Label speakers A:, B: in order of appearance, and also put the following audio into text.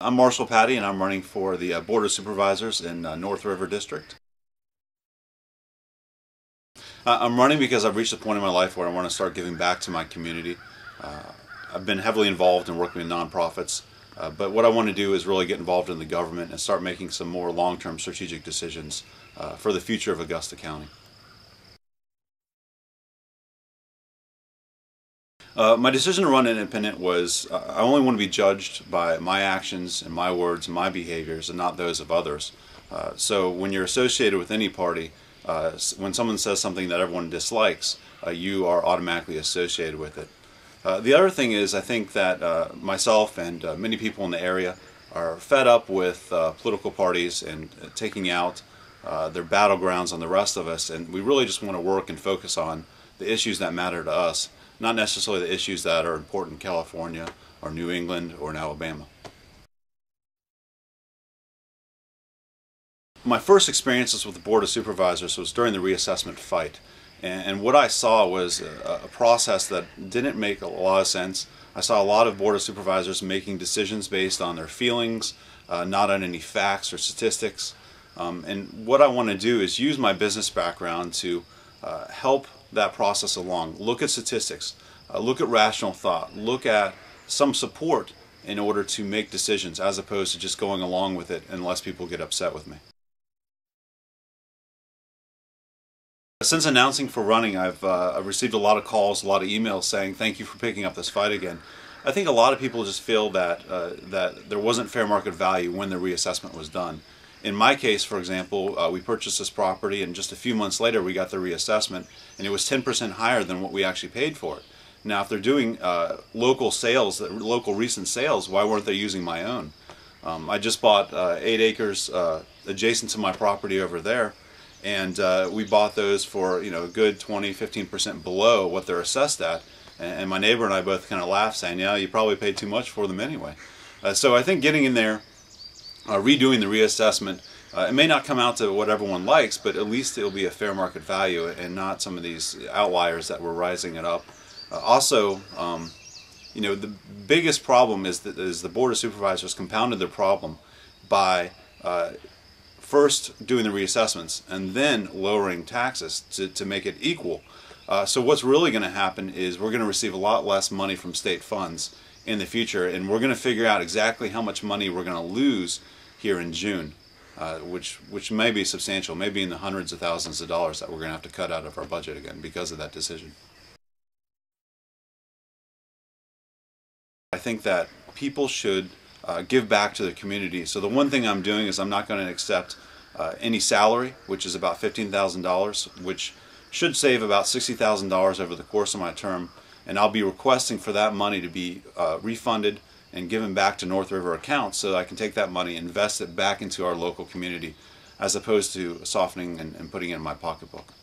A: I'm Marshall Pattie, and I'm running for the Board of Supervisors in North River District. I'm running because I've reached a point in my life where I want to start giving back to my community. I've been heavily involved in working with nonprofits, but what I want to do is really get involved in the government and start making some more long-term strategic decisions for the future of Augusta County. My decision to run independent was I only want to be judged by my actions and my words and my behaviors and not those of others. So when you're associated with any party, when someone says something that everyone dislikes, you are automatically associated with it. The other thing is I think that myself and many people in the area are fed up with political parties and taking out their battlegrounds on the rest of us, and we really just want to work and focus on the issues that matter to us, not necessarily the issues that are important in California or New England or in Alabama. My first experiences with the Board of Supervisors was during the reassessment fight. And what I saw was a process that didn't make a lot of sense. I saw a lot of Board of Supervisors making decisions based on their feelings, not on any facts or statistics. And what I want to do is use my business background to help that process along. Look at statistics, look at rational thought, look at some support in order to make decisions as opposed to just going along with it unless people get upset with me. Since announcing for running, I've received a lot of calls, a lot of emails saying thank you for picking up this fight again. I think a lot of people just feel that that there wasn't fair market value when the reassessment was done. In my case, for example, we purchased this property and just a few months later we got the reassessment, and it was 10% higher than what we actually paid for it. Now if they're doing local sales, local recent sales, why weren't they using my own? I just bought 8 acres adjacent to my property over there, and we bought those for a good 20–15% below what they're assessed at, and my neighbor and I both kind of laughed saying, yeah, you probably paid too much for them anyway. So I think getting in there, redoing the reassessment, it may not come out to what everyone likes, but at least it'll be a fair market value and not some of these outliers that were rising it up. Also, the biggest problem is the Board of Supervisors compounded their problem by first doing the reassessments and then lowering taxes to make it equal. So what's really going to happen is we're going to receive a lot less money from state funds in the future, and we're going to figure out exactly how much money we're going to lose here in June, which may be substantial, maybe in the hundreds of thousands of dollars that we're going to have to cut out of our budget again because of that decision. I think that people should give back to the community. So the one thing I'm doing is I'm not going to accept any salary, which is about $15,000, which should save about $60,000 over the course of my term, and I'll be requesting for that money to be refunded and given back to North River accounts so that I can take that money and invest it back into our local community as opposed to softening and putting it in my pocketbook.